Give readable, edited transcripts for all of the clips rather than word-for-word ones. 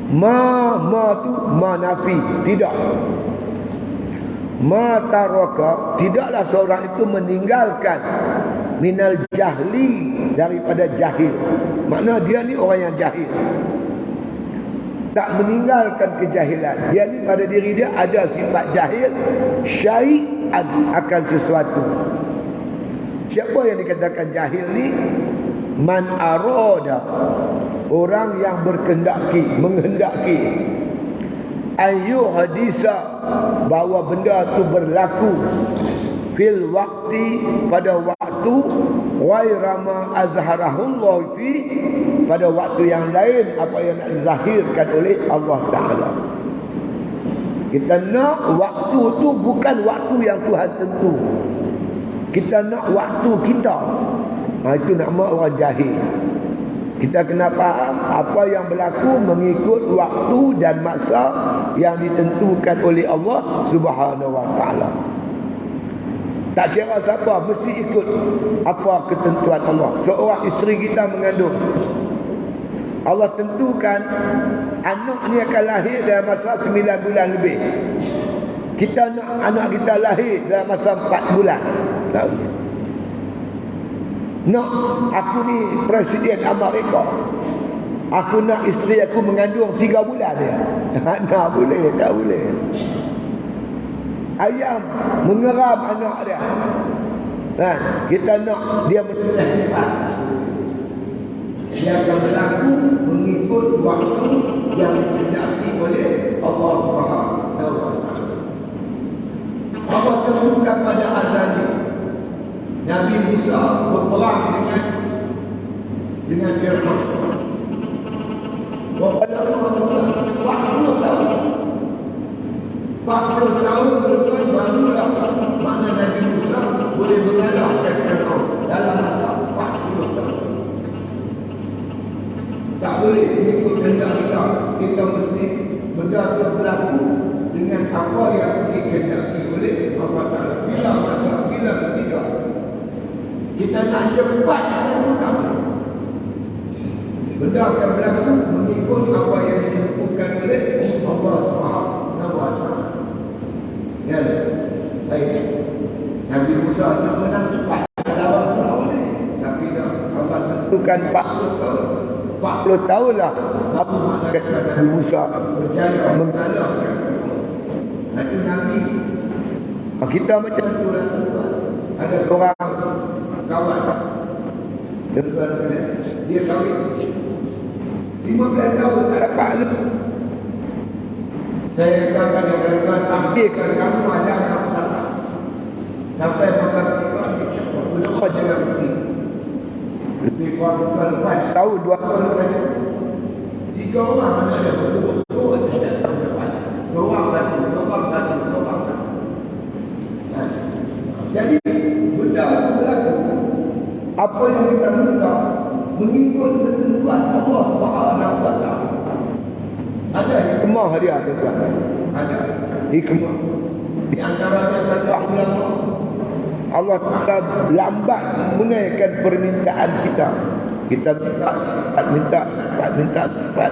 Ma tu nafi, tidak. Ma taraka, tidaklah seorang itu meninggalkan minal jahli, daripada jahil. Makna dia ni orang yang jahil, tak meninggalkan kejahilan. Dia ni pada diri dia ada sifat jahil syai'an, akan sesuatu. Siapa yang dikatakan jahil ni? Man arada, orang yang menghendaki ayu hadisa, bahawa benda tu berlaku fil waqti, pada waktu, ghairama azharahullah fi, pada waktu yang lain apa yang nak dizahirkan oleh Allah Ta'ala. Kita nak waktu tu bukan waktu yang Tuhan tentu. Kita nak waktu kita. Itu nama orang jahil. Kita kena faham apa yang berlaku mengikut waktu dan masa yang ditentukan oleh Allah Subhanahu Wa Ta'ala. Tak kira siapa, mesti ikut apa ketentuan Allah. Seorang isteri kita mengandung, Allah tentukan anak ni akan lahir dalam masa 9 bulan lebih. Kita nak anak kita lahir dalam masa 4 bulan. Tak boleh. Nak aku ni Presiden Amerika, aku nak isteri aku mengandung 3 bulan dia. Tak boleh, tak boleh. Ayam mengeram anak dia, kita nak dia menetas cepat. Dia akan berlaku mengikut waktu yang dikehendaki oleh Allah Subhanahu Wa Ta'ala. Allah tentukan pada azali Nabi Musa berperang dengan Fir'aun. Pada Allah 40 tahun. 40 tahun lepas barulah makna Nabi Musa boleh mengalahkan Fir'aun dalam masa 40 tahun. Tak boleh mengikut kehendak kita. Kita mesti benda itu berlaku dengan apa yang dikehendaki oleh Allah Ta'ala. Bila masa, bila ketika. Kita nak cepat itu tak boleh. Benda akan berlaku mengikut apa yang ditentukan oleh Allah Subhanahu Wa Ta'ala. Ya, baik. Nabi Musa nak menang cepat lawan Firaun ni, tapi dah Allah tentukan 40 tahun. 40 tahun lah apa kata Nabi Musa berjaya mengalahkan Firaun. Itu Nabi. Kita macam tu lah, tuan. Ada seorang kawan dia kahwin 15 tahun tak dapat anak. Saya katakan dia takdirkan kamu ada anak besar sampai masa kita insya-Allah berdoa jangan berhenti. Lebih kurang tahun lepas, tahun 2 tahun lepas, 3 orang mana ada betul-betul tidak tahu depan. Seorang satu. Jadi benda itu berlaku. Apa yang kita minta mengikut ketentuan Allah Subhanahu Wa Ta'ala. Ada hikmah dia, tuan. Ada hikmah. Di antaranya kata ulama, Allah Ta'ala lambat menunaikan permintaan kita. Kita minta cepat.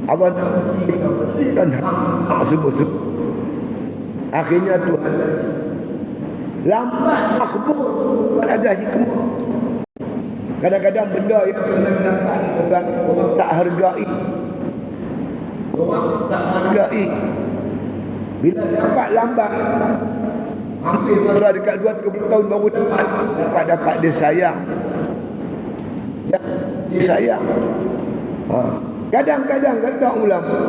Allah nak kita berikan hak sebut-sebut. Akhirnya Tuhan lambat makbul. Ada hikmah. Kadang-kadang benda yang senang dapat orang tak hargai. Bila dapat lambat, hampir masa dekat 2-3 tahun baru dapat dia sayang. Dia sayang. Kadang-kadang kata ulama,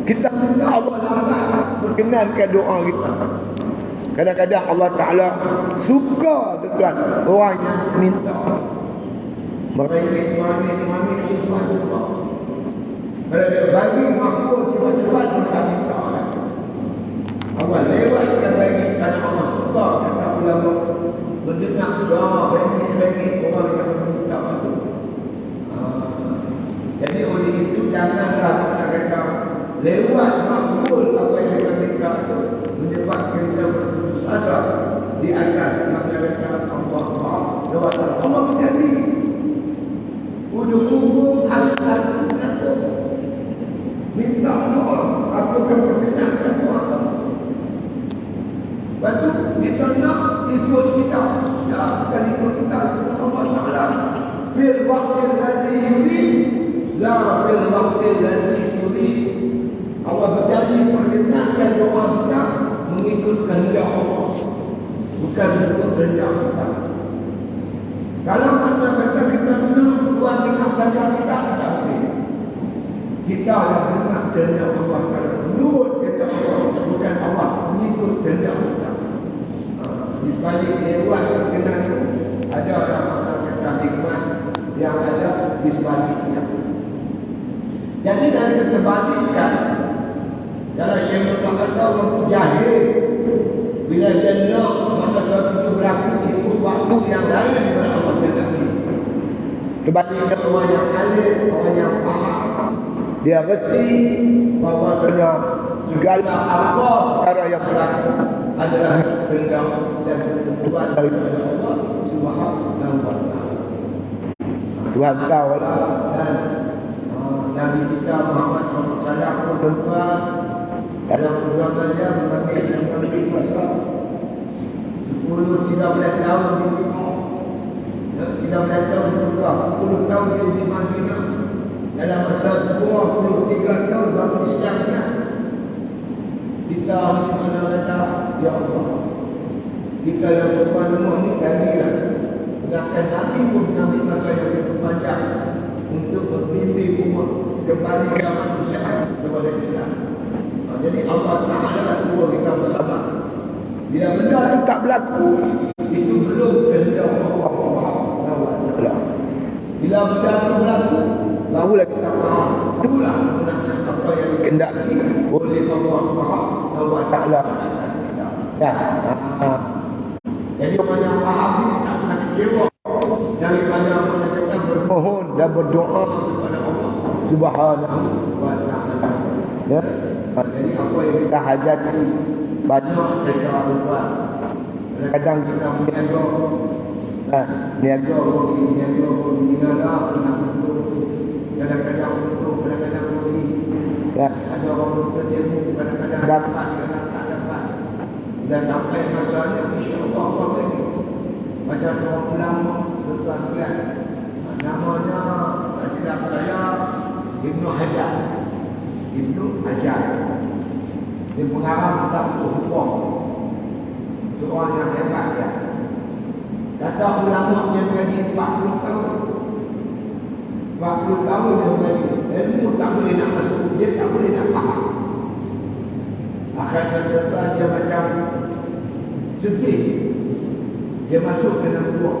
kita minta Allah lambat berkenankan doa kita. Kadang-kadang Allah Ta'ala suka, tuan, orang yang minta manis cepat-cepat. Kalau dia bagi makhluk cepat-cepat, kita minta lah. Allah lewatkan bagi kerana Allah suka, kata ulama, mendengar doa bagi orang yang meminta itu. Jadi oleh itu janganlah kita kata lewat makhluk apa yang kita minta itu menyebabkan kita berputus asa di atas makna Allah lewat Allah menjadi ujung-ujung asal ikut kita. Ya, bukan ikut kita. Allah Ta'ala. Fil waqtil ladhi yurid. La fil waqtil ladhi turid. Allah berjanji perkenankan doa kita mengikut kehendak Allah. Bukan mengikut kehendak kita. Kalau mana kata kita menang, Tuhan dengar saja kita tak boleh. Kita yang dengar kehendak Allah Ta'ala. Menurut kata Allah, bukan Allah mengikut kehendak kita. Di sebalik lewat perkenan itu ada orang kata hikmat yang ada di sebaliknya. Jadi dari terbalikkan, kalau syaitan tak kata orang jahil bila jannah maka sesuatu itu berlaku ikut waktu yang lain daripada Allah Ta'ala. Sebaliknya orang yang alim, orang yang faham, dia reti bahawasanya segala apa perkara yang berlaku adalah kehendak dan ketentuan daripada Allah Subhanahu wa Ta'ala. Tuhan tahu dan Nabi kita Muhammad SAW pun tuan dalam perjuangannya mengambil masa 10-13 tahun di Mekah, 13 tahun di Mekah, 10 tahun di Madinah. Dalam masa 23 tahun baru Islamnya. Kita ni mana kata, ya Allah, kita yang sepenuh ni gajilah. Sedangkan Nabi pun mengambil masa yang begitu panjang untuk berbimbing umat kembali ke manusia kepada Islam. Jadi Allah Ta'ala suruh kita bersabar. Bila benda itu tak berlaku, itu belum kehendak Allah Ta'ala. Bila benda itu berlaku, barulah kita faham. Itulah benarnya apa yang dikehendaki oleh Allah Subhanahu wa Ta'ala atas kita. Jadi orang yang faham ini tak pernah kecewa daripada kita bermohon dan berdoa kepada Allah Subhanahu wa Ta'ala. Ya. Jadi apa yang kita hajati banyak secara tuan. Kadang kita berniaga, niaga rugi, niaga pernah untung, kadang-kadang untung, kadang-kadang rugi. Ada orang untung ilmu, kadang-kadang dapat, kadang tak dapat. Bila sampai masanya, insya-Allah Allah bagi. Macam seorang ulama tuan sekalian, namanya tak silap saya Ibnu Hajar. Dia pengarang kitab hukum. Seorang yang hebat dia. Kata ulama dia menjadi 40 tahun. 40 tahun dia menjadi. Ilmu tak boleh nak masuk. Dia tak boleh nak faham. Akhirnya dia macam sedih. Dia masuk dalam gua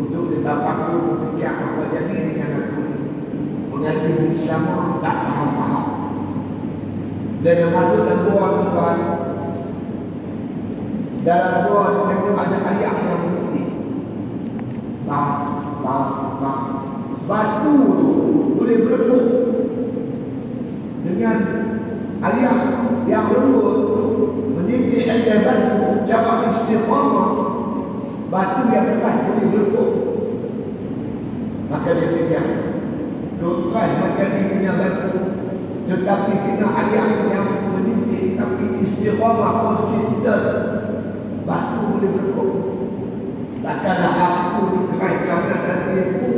untuk ditapakur, berfikir apa jadi dengan aku ni. Mengaji Islam tak faham-faham. Dan dia masuk dalam gua tuan. Dalam gua itu ada ayat yang berbunyi. Batu tu boleh berlekuk dengan ayat yang lembut mendidik dan batu cara istiqamah. Batu yang keras boleh berlekuk. Maka dia pegang keras macam ni punya batu, tetapi kena ayat yang mendidik tapi istiqamah konsisten. Batu boleh berlekuk. Takkanlah aku dikeraskan dan tipu.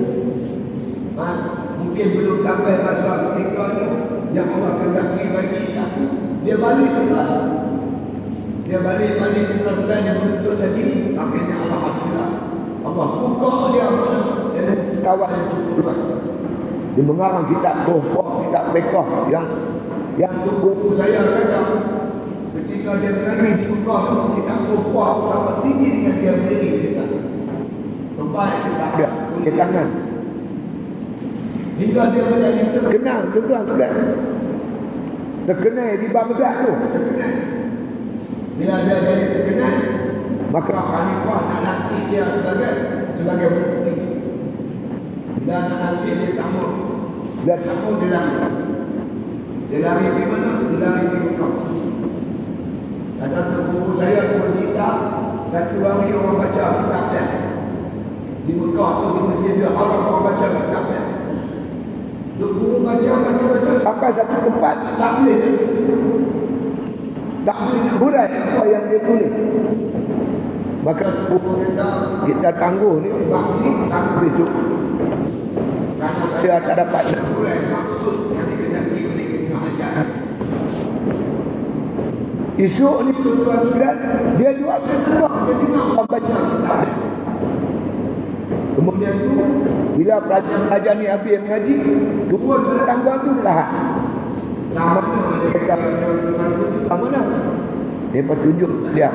Mungkin belum sampai masa ketikanya yang Allah kendaki bagi aku. Dia balik tuan. Dia balik kita tuan yang menuntut tadi. Akhirnya Alhamdulillah Allah buka dia mana dan kawan yang cukup tuan. Dia mengarang kitab Tuhfah, kitab Fiqh yang buku saya kata ketika dia mengaji di Mekah tu kitab Tuhfah sama tinggi dengan dia berdiri dia kata. Terbaik kita ada di tangan. Hingga dia menjadi terkenal tuan-tuan. Terkenal di Baghdad tu, terkenal. Bila dia jadi terkenal, maka khalifah nak lantik dia sebagai bukti. Bila nak lantik dia tak mau. Dia tak mau dia lari. Dia lari di mana? Dia lari di Mekah. Kata guru saya tu bercerita, satu hari orang baca kitab dia. Di Mekah tu di Masjidil Haram orang baca kitab dia. Guru baca sampai satu tempat tak boleh. Tak boleh nak hurai apa yang dia tulis. Maka kita tangguh ni besok. Saya tak dapat nak hurai maksud yang dikendaki oleh Ibn Hajar. Esok ni tuan-tuan sekalian, dia juga akan tengok, dia tengok orang baca kitab. Kemudian tu bila pelajar ni habis mengaji, turun pada tangga tu dia lahat. Lama dia kata yang mana? Dia petunjuk dia.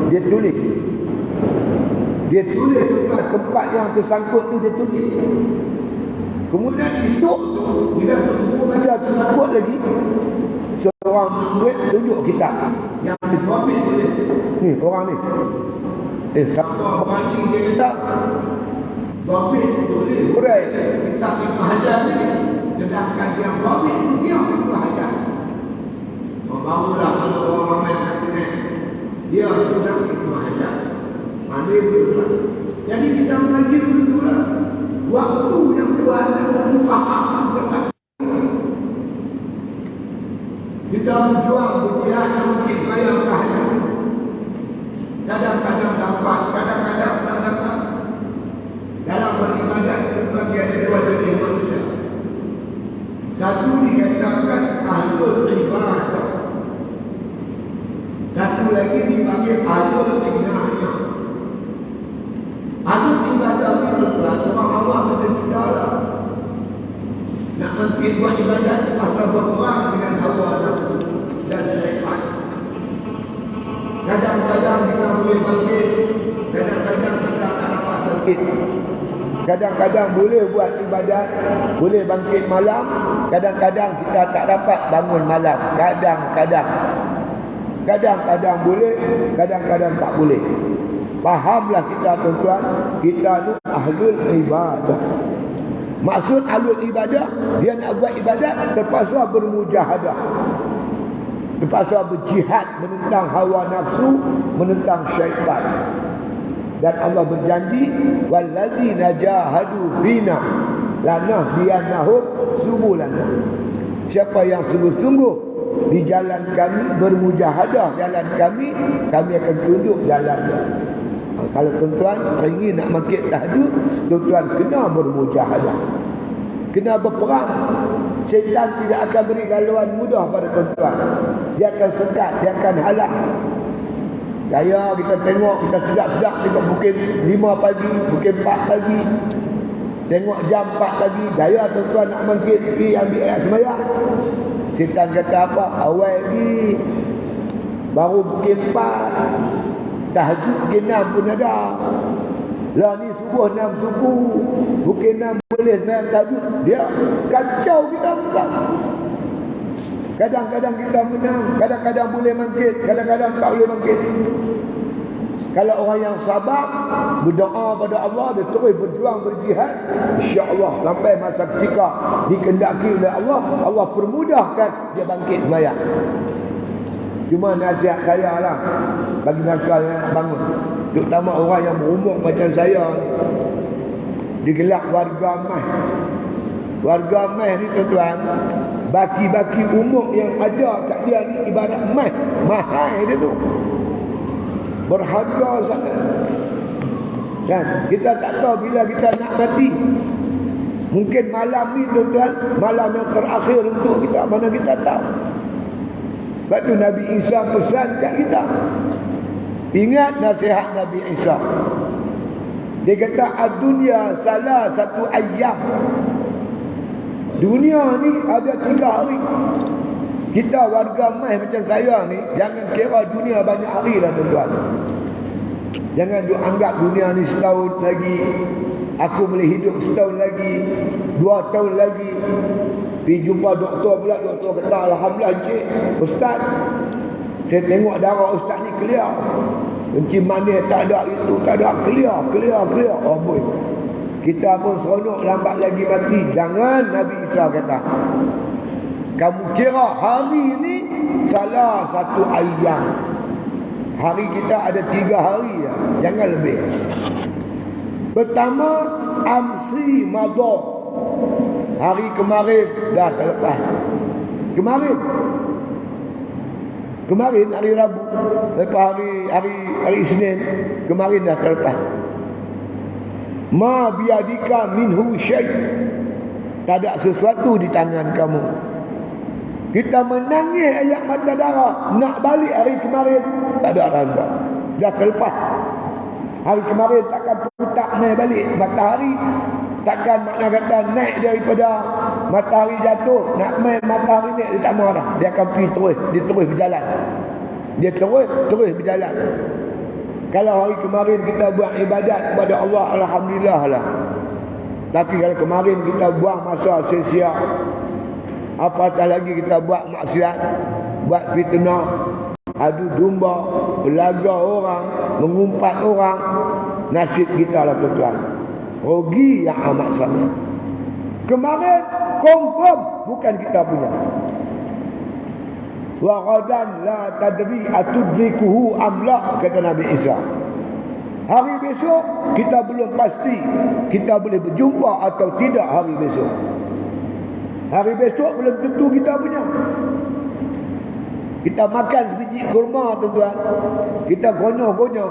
Dia tulis. Dia tulis tempat yang tersangkut tu dia tulis. Kemudian esok tu bila kita baca tersangkut lagi, seorang murid tunjuk kitab yang ditulis oleh ni orang ni. Orang ni dia kata Dhabit tulis hurai kitab Ibn Hajar ni, sedangkan yang Dhabit tu dia Ibn Hajar. Barulah kalau orang ramai nak kenal dia sudah Ibn Hajar. Mana betul. Jadi kita mengaji dulu lah. Waktu yang Tuhan akan faham tetap. Kita berjuang berjihad yang makin bayang tahajud. Kadang-kadang dapat, kadang-kadang tak dapat. Dalam beribadat itu ada dua jenis manusia. Satu dikatakan ahlul ibadah. Satu lagi dipanggil ahlul inayah. Ahlul ibadah ni tuan-tuan, orang awam macam kita lah. Nak mungkin buat ibadat pasal berperang dengan hawa nafsu dan syaitan. Kadang-kadang kita boleh bangkit, kadang-kadang kita tak dapat bangkit. Kadang-kadang boleh buat ibadat, boleh bangkit malam, kadang-kadang kita tak dapat bangun malam. Kadang-kadang. Kadang-kadang boleh, kadang-kadang tak boleh. Fahamlah kita tuan-tuan, kita ni ahlul ibadah. Maksud ahlul ibadah, dia nak buat ibadat terpaksa bermujahadah. Terpaksa berjihad menentang hawa nafsu, menentang syaitan. Dan Allah berjanji, wallazina jahadu fina lanahdiyannahum subulana. Siapa yang sungguh-sungguh di jalan kami, bermujahadah jalan kami akan tunjuk jalannya. Kalau tuan-tuan ingin nak bangkit tahajud, tuan-tuan kena bermujahadah, kena berperang. Syaitan tidak akan beri galauan mudah pada tuan-tuan. Dia akan sekat, dia akan halang. Gaya kita tengok, kita sedap-sedap tengok pukul 5 pagi, pukul 4 pagi, tengok jam 4 pagi, gaya tuan-tuan nak bangkit pergi ambil air sembahyang. Syaitan kata apa? Awal lagi, baru pukul 4, tahajud pukul 6 pun ada. Lah ni subuh 6 subuh, pukul 6 boleh sembahyang tahajud. Dia kacau kita. Kadang-kadang kita menang, kadang-kadang boleh bangkit, kadang-kadang tak boleh bangkit. Kalau orang yang sabar, berdoa pada Allah, dia terus berjuang, berjihad, insya-Allah sampai masa ketika dikehendaki oleh Allah, Allah permudahkan dia bangkit sembahyang. Cuma nasihat saya lah bagi mereka yang bangun, terutama orang yang berumur macam saya ni, digelak warga emas. Warga emas ni tuan-tuan, baki-baki umur yang ada kat dia ni ibarat emas. Mahal dia tu, berharga sangat. Kan? Kita tak tahu bila kita nak mati. Mungkin malam ni tuan-tuan, malam yang terakhir untuk kita, mana kita tahu. Sebab tu Nabi Isa pesan kat kita, ingat nasihat Nabi Isa. Dia kata ad-dunya salah satu ayyam. Dunia ni ada 3 hari. Kita warga emas macam saya ni, jangan kira dunia banyak hari lah tuan-tuan. Jangan duk anggap dunia ni setahun lagi, aku boleh hidup setahun lagi, 2 tahun lagi. Pergi jumpa doktor pula, doktor kata alhamdulillah encik ustaz, saya tengok darah ustaz ni clear, kencing manis tak ada, itu tak ada, clear. Oh boy, kita pun seronok lambat lagi mati. Jangan. Nabi Isa kata, kamu kira hari ni salah satu ayyam. Hari kita ada 3 hari ya, jangan lebih. Pertama, amsi madha, hari kemarin dah terlepas. Kemarin Kemarin hari Rabu, lepas hari Isnin, kemarin dah terlepas. Ma biadika minhu syai'. Tak ada sesuatu di tangan kamu. Kita menangis ayat mata darah, nak balik hari kemarin, tak ada rangka. Dah terlepas. Hari kemarin takkan putak naik balik. Matahari takkan makna kata naik daripada matahari jatuh, nak main matahari naik, dia tak mahu dah. Dia akan pergi terus, dia terus berjalan. Dia terus berjalan. Kalau hari kemarin kita buat ibadat kepada Allah, alhamdulillah lah. Tapi kalau kemarin kita buang masa sia-sia, apatah lagi kita buat maksiat, buat fitnah, adu domba, belaga orang, mengumpat orang, nasib kita lah tuan-tuan. Rugi yang amat sangat. Kemarin confirm bukan kita punya. Wa ghadan la tadri atudrikuhu amla, kata Nabi Isa. Hari besok kita belum pasti kita boleh berjumpa atau tidak hari besok. Hari besok belum tentu kita punya. Kita makan sebiji kurma tuan-tuan, kita gonyo-gonyo,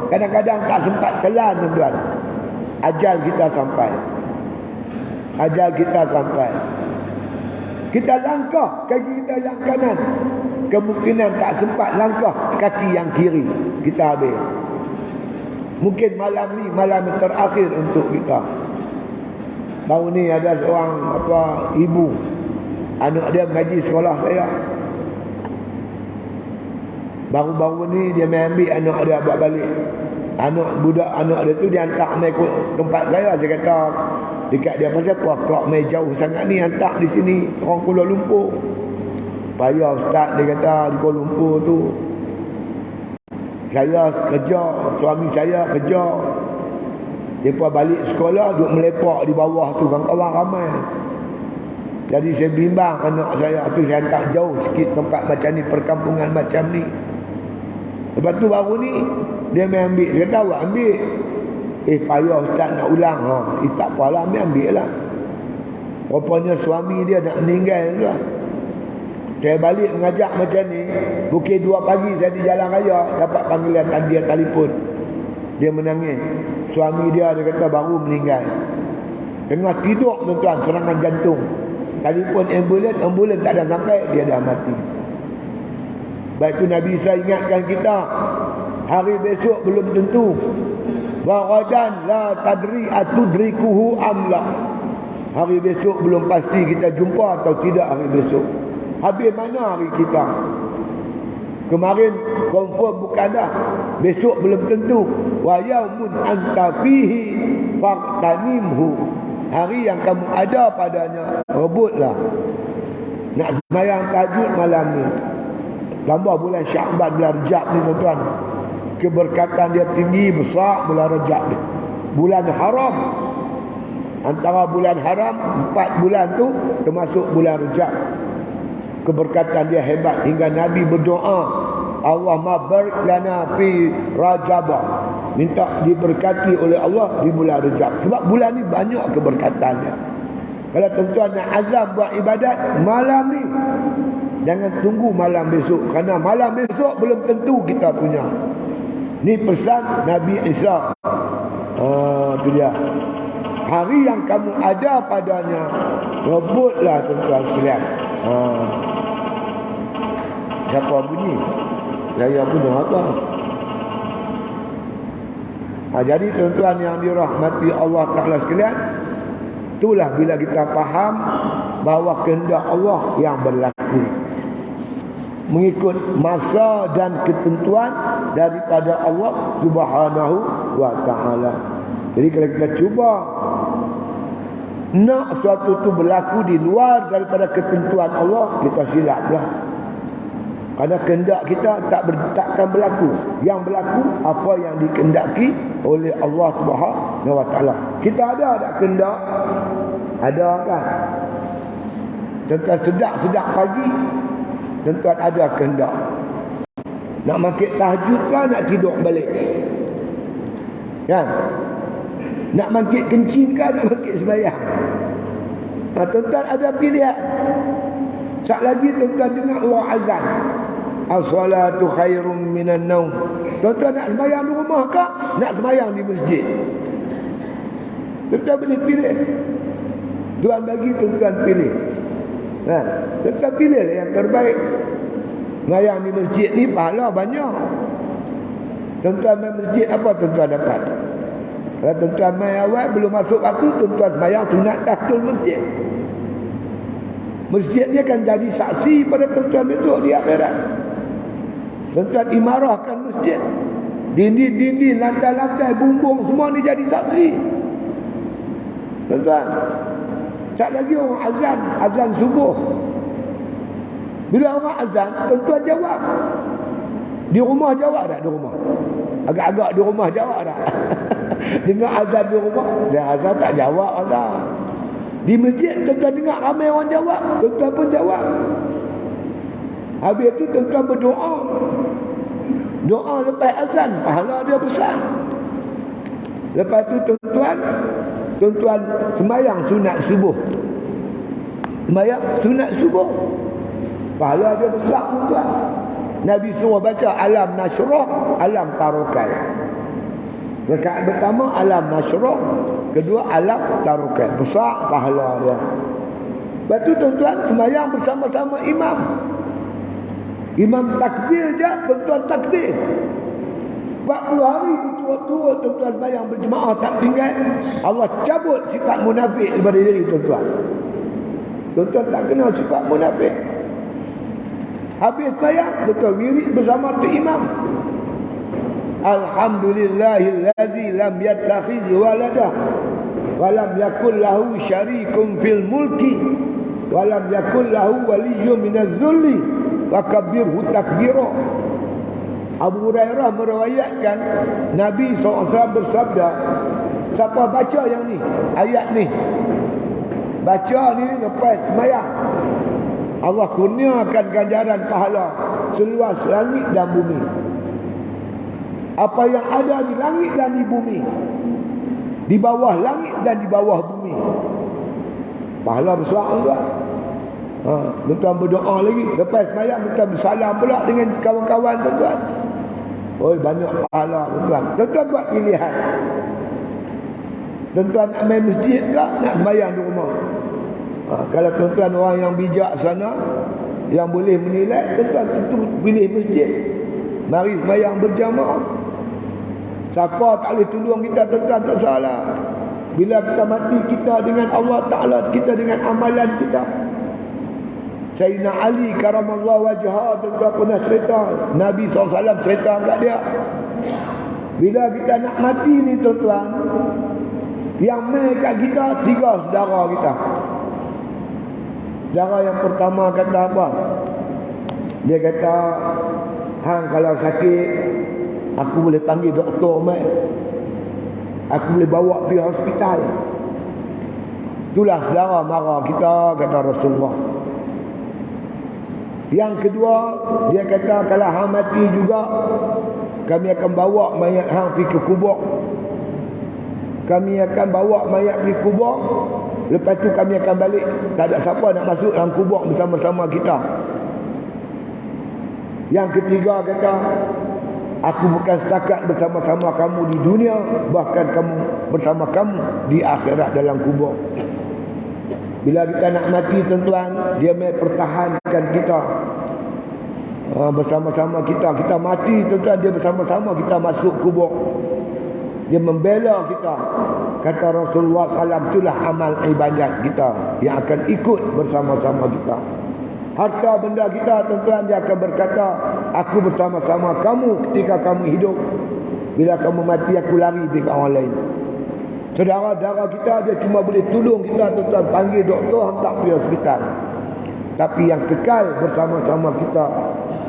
kadang-kadang tak sempat telan tuan-tuan. Ajal kita sampai. Ajal kita sampai. Kita langkah kaki kita yang kanan, kemungkinan tak sempat langkah kaki yang kiri, kita habis. Mungkin malam ni malam yang terakhir untuk kita. Baru ni ada seorang ibu, anak dia mengaji sekolah saya. Baru-baru ni dia ambil anak dia buat balik. Anak dia tu dia hantar mai tempat saya. Saya kata dekat dia, pasal apa kau mai jauh sangat ni, hantar di sini orang Kuala Lumpur. Payah ustaz, dia kata di Kuala Lumpur tu saya kerja, suami saya kerja. Lepas balik sekolah duduk melepak di bawah tu, kawan-kawan ramai. Jadi saya bimbang anak saya tu, saya hantar jauh sikit tempat macam ni, perkampungan macam ni. Lepas tu baru ni dia main ambil. Saya kata awak ambil. Payah ustaz nak ulang. Tak apalah, ambil lah. Rupanya suami dia nak meninggal tu. Saya balik mengajak macam ni, pukul 2 pagi saya di jalan raya, dapat panggilan dia telefon. Dia menangis. Suami dia kata baru meninggal. Tengah tidur tuan-tuan, serangan jantung. Telefon ambulans tak ada sampai, dia dah mati. Baik tu Nabi saya ingatkan kita, hari besok belum tentu. Wa ghadan la tadri atudrikuhu amla. Hari besok belum pasti kita jumpa atau tidak hari besok. Habis mana hari kita? Kemarin confirm bukan dah. Besok belum tentu. Wa yaumun anta fihi faqtanimhu. Hari yang kamu ada padanya, rebutlah. Nak sembahyang tahajud malam ni. Tambah bulan Syakban, bulan Rejab ni tuan-tuan. Keberkatan dia tinggi besar bulan Rejab ni. Bulan haram. Antara bulan haram 4 bulan tu termasuk bulan Rejab. Keberkatan dia hebat hingga Nabi berdoa, Allahumma barik lana fi Rajab. Minta diberkati oleh Allah di bulan Rejab. Sebab bulan ni banyak keberkatannya. Kalau tuan-tuan nak azam buat ibadat malam ni, jangan tunggu malam besok, kerana malam besok belum tentu kita punya. Ni pesan Nabi Isa. Itu dia. Hari yang kamu ada padanya, rebutlah tuan-tuan sekalian. Siapa bunyi? Saya punya apa? Jadi tuan-tuan yang dirahmati Allah Ta'ala sekalian, itulah bila kita faham bahawa kehendak Allah yang berlaku, mengikut masa dan ketentuan daripada Allah Subhanahu wa Ta'ala. Jadi kalau kita cuba nak sesuatu tu berlaku di luar daripada ketentuan Allah, kita silaplah. Kerana kehendak kita takkan berlaku. Yang berlaku apa yang dikehendaki oleh Allah Subhanahu wa Ta'ala. Kita ada tak kehendak? Ada kan? Tentang sedap-sedap pagi, tuan-tuan ada kehendak. Nak makin tahajud kan, nak tidur balik? Kan? Nak makin kencing kan, nak makin sembahyang? Tuan-tuan ada pilihan. Sat lagi tuan-tuan dengar orang azan. As-salatu khairum minan naum. Tuan-tuan nak sembahyang di rumah ke? Nak sembahyang di masjid? Tuan-tuan boleh pilih. Tuan bagi, tuan-tuan pilih. Tuan-tuan pilih lah yang terbaik. Sembahyang di masjid ni pahala banyak. Tuan-tuan main masjid, apa tuan-tuan dapat? Kalau tuan-tuan main awal, belum masuk waktu, tuan-tuan sembahyang sunat tahtul masjid. Masjid ni akan jadi saksi pada tuan-tuan besok di akhirat. Tuan-tuan imarahkan masjid. Dinding-dinding, lantai-lantai, bumbung, semua ni jadi saksi. Tuan-tuan, tak lagi orang azan subuh. Bila orang azan, tuan-tuan jawab. Di rumah jawab tak? Di rumah agak-agak di rumah jawab tak? Dengar azan di rumah, azan tak jawab azan. Di masjid tuan-tuan dengar ramai orang jawab, tuan-tuan pun jawab. Habis tu tuan-tuan berdoa. Doa lepas azan, pahala dia besar. Lepas tu tuan-tuan sembahyang sunat subuh. Sembahyang sunat subuh, pahala dia besar tuan-tuan. Nabi suruh baca alam nasyrah, alam tarukai. Rakaat pertama alam nasyrah, kedua alam tarukai. Besar pahala dia. Lepas tu tuan-tuan sembahyang bersama-sama imam. Imam takbir je, tuan-tuan takbir. 40 hari berturut-turut tuan-tuan sembahyang berjemaah tak tinggal. Allah cabut sifat munafik daripada diri tuan-tuan. Tuan-tuan tak kenal sifat munafik. Habis sembahyang, betul wirid bersama tu imam. Alhamdulillahillazi lam yattakhidh walada wa lam yakul lahu syarikun fil mulki wa lam yakul lahu waliyyun minaz zulli wa kabbirhu takbira. Abu Hurairah meriwayatkan Nabi SAW bersabda, siapa baca yang ni, ayat ni, baca ni lepas sembahyang, Allah kurniakan ganjaran pahala seluas langit dan bumi. Apa yang ada di langit dan di bumi, di bawah langit dan di bawah bumi, pahala besar tuan. Tuan berdoa lagi lepas sembahyang, tuan bersalam pula dengan kawan-kawan tuan. Oi, banyak pahala tuan. Tuan buat pilihan. Tuan nak main masjid ke nak sembahyang di rumah? Kalau tuan-tuan orang yang bijak sana, yang boleh menilai, tuan-tuan tentu pilih masjid. Mari sembahyang berjamaah. Siapa tak boleh tolong kita, tuan-tuan, tak salah. Bila kita mati, kita dengan Allah Ta'ala, kita dengan amalan kita. Sayyidina Ali karamallahu wajhah, tuan-tuan pernah cerita, Nabi SAW cerita kat dia, bila kita nak mati ni tuan-tuan, yang mai kat kita 3 saudara kita. Saudara yang pertama kata apa? Dia kata, hang kalau sakit, aku boleh panggil doktor mai, aku boleh bawa pergi hospital. Itulah saudara mara kita, kata Rasulullah. Yang kedua, dia kata, kalau hang mati juga, kami akan bawa mayat hang pergi ke kubur. Kami akan bawa mayat pergi kubur. Lepas tu kami akan balik. Tak ada siapa nak masuk dalam kubur bersama-sama kita. Yang ketiga kata, aku bukan setakat bersama-sama kamu di dunia, bahkan kamu bersama kamu di akhirat dalam kubur. Bila kita nak mati tuan-tuan, dia mai pertahankan kita. Bersama-sama kita. Kita mati tuan-tuan, dia bersama-sama kita masuk kubur. Dia membela kita. Kata Rasulullah SAW, itulah amal ibadat kita yang akan ikut bersama-sama kita. Harta benda kita tuan-tuan, dia akan berkata, aku bersama-sama kamu ketika kamu hidup. Bila kamu mati, aku lari pergi ke orang lain. Saudara-saudara kita, dia cuma boleh tolong kita tuan-tuan, panggil doktor, hantar pergi hospital. Tapi yang kekal bersama-sama kita,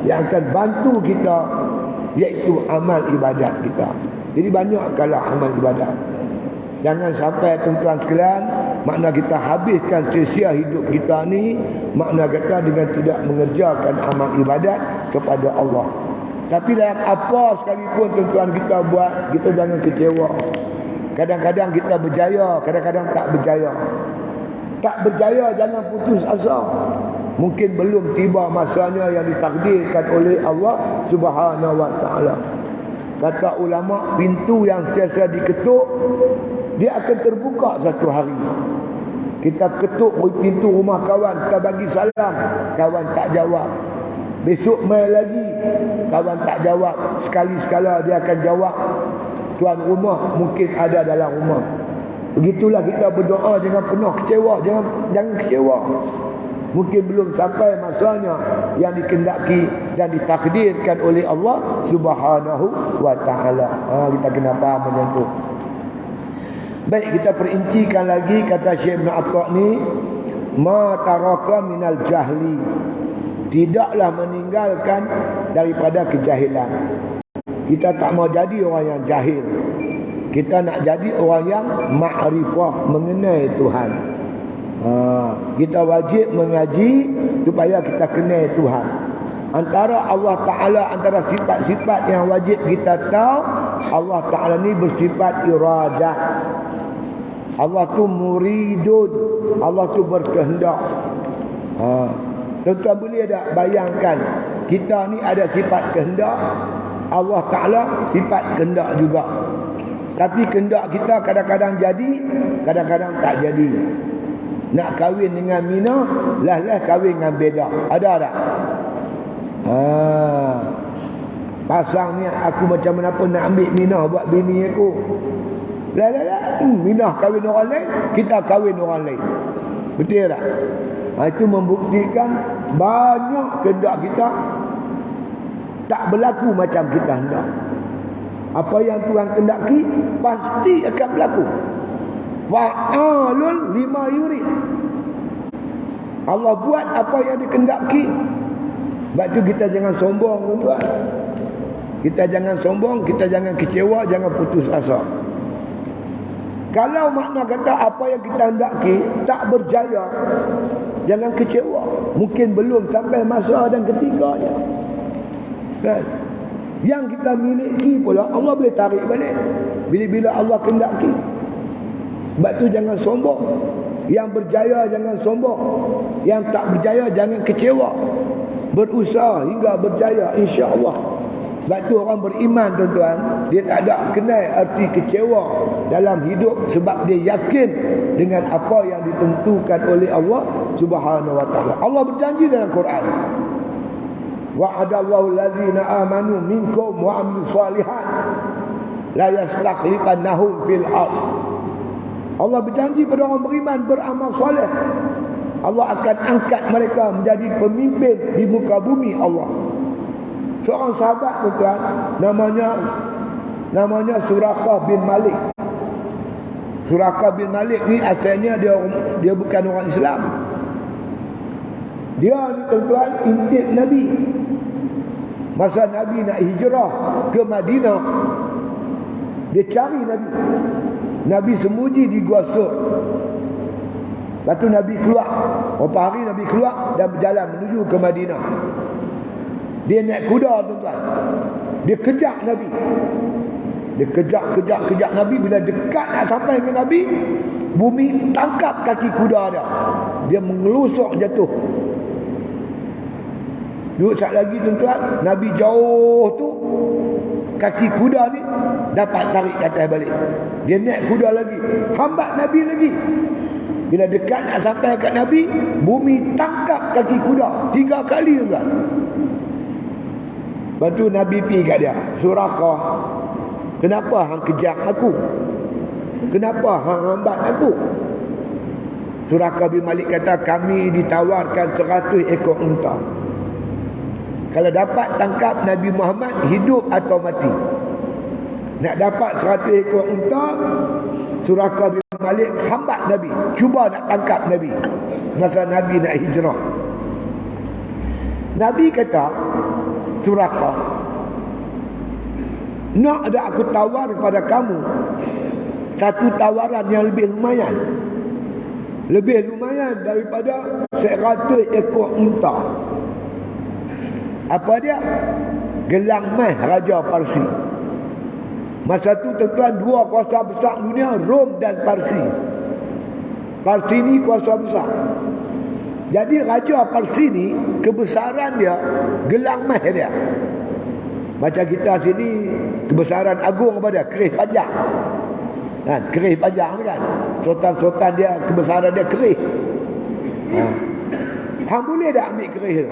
yang akan bantu kita, iaitu amal ibadat kita. Jadi banyakkanlah amal ibadat. Jangan sampai tuan-tuan sekalian, makna kita habiskan sia-sia hidup kita ni, makna kita dengan tidak mengerjakan amal ibadat kepada Allah. Tapi dalam apa sekalipun tuan-tuan kita buat, kita jangan kecewa. Kadang-kadang kita berjaya, kadang-kadang tak berjaya. Tak berjaya, jangan putus asa. Mungkin belum tiba masanya yang ditakdirkan oleh Allah Subhanahu wa taala. Kata ulama, pintu yang sentiasa diketuk, dia akan terbuka satu hari. Kita ketuk pintu rumah kawan, kita bagi salam, kawan tak jawab. Besok mai lagi, kawan tak jawab. Sekali-sekala dia akan jawab. Tuan rumah mungkin ada dalam rumah. Begitulah kita berdoa, jangan penuh kecewa, jangan kecewa. Mungkin belum sampai masanya yang dikehendaki dan ditakdirkan oleh Allah Subhanahu wa taala. Kita kena faham macam tu. Baik, kita perincikan lagi kata Syekh Ibn Atta' ni, ma taraka minal jahli, tidaklah meninggalkan daripada kejahilan. Kita tak mau jadi orang yang jahil. Kita nak jadi orang yang ma'rifah, mengenai Tuhan. Kita wajib mengaji supaya kita kenal Tuhan. Antara Allah Ta'ala, antara sifat-sifat yang wajib kita tahu, Allah Ta'ala ni bersifat iradah. Allah tu muridun, Allah tu berkehendak. Tuan-tuan boleh tak bayangkan, kita ni ada sifat kehendak, Allah Ta'ala sifat kehendak juga. Tapi kehendak kita kadang-kadang jadi, kadang-kadang tak jadi. Nak kahwin dengan Mina, lah kahwin dengan Beda. Ada tak? Pasang ni aku macam mana pun nak ambil Mina buat bini aku. Lah. Mina kahwin orang lain, kita kahwin orang lain. Betul tak? Itu membuktikan banyak kehendak kita tak berlaku macam kita hendak. Apa yang Tuhan kehendaki pasti akan berlaku. Fa'alun lima yurid. Allah buat apa yang dikehendaki. Sebab tu kita jangan sombong, tuan-tuan. Kita jangan sombong, kita jangan kecewa, jangan putus asa. Kalau makna kata apa yang kita hendaki tak berjaya, jangan kecewa. Mungkin belum sampai masa dan ketikanya. Kan? Yang kita miliki pula Allah boleh tarik balik bila-bila Allah kehendaki. Sebab tu jangan sombong. Yang berjaya jangan sombong. Yang tak berjaya jangan kecewa. Berusaha hingga berjaya, insya-Allah. Sebab tu orang beriman, tuan-tuan, dia tak ada kenal arti kecewa dalam hidup, sebab dia yakin dengan apa yang ditentukan oleh Allah Subhanahu wa taala. Allah berjanji dalam Quran, wa'adallahu allazina amanu minkum wa 'amilus shalihat la yastakhlifannahum fil ardh. Allah berjanji pada orang beriman beramal soleh, Allah akan angkat mereka menjadi pemimpin di muka bumi Allah. Seorang sahabat, tuan-tuan, namanya Suraqah bin Malik. Suraqah bin Malik ni asalnya dia bukan orang Islam. Dia ni, tuan-tuan, intip Nabi. Masa Nabi nak hijrah ke Madinah, dia cari Nabi. Nabi sembunyi di Gua Sur. Lepas tu Nabi keluar. Beberapa hari Nabi keluar dan berjalan menuju ke Madinah. Dia naik kuda, tuan-tuan. Dia kejar Nabi. Dia kejar Nabi. Bila dekat nak sampai ke Nabi, bumi tangkap kaki kuda dia. Dia mengelusuk jatuh. Duduk sat lagi, tuan-tuan, Nabi jauh tu, kaki kuda ni dapat tarik ke atas balik. Dia naik kuda lagi, hambat Nabi lagi. Bila dekat nak sampai kat Nabi, bumi tangkap kaki kuda 3 kali, tuan-tuan. Lepas tu Nabi pergi kat dia, Suraqah, kenapa hang kejar aku? Kenapa hang hambat aku? Suraqah bin Malik kata, kami ditawarkan 100 ekor unta. Kalau dapat tangkap Nabi Muhammad, hidup atau mati. Nak dapat 100 ekor unta, Suraqah bin Malik hambat Nabi, cuba nak tangkap Nabi masa Nabi nak hijrah. Nabi kata, Suraqah, nak ada aku tawar kepada kamu satu tawaran yang lebih lumayan. Lebih lumayan daripada 100 ekor unta. Apa dia? Gelang emas Raja Parsi. Masa tu, tuan-tuan, 2 kuasa besar dunia, Rom dan Parsi. Parsi ni kuasa besar. Jadi Raja Parsi ni, kebesaran dia, gelang meh dia. Macam kita sini, kebesaran agung apa dia? Kerih panjang. Kan? Kerih panjang ni kan. Sultan-sultan dia, kebesaran dia kerih. Hang boleh tak ambil kerih tu?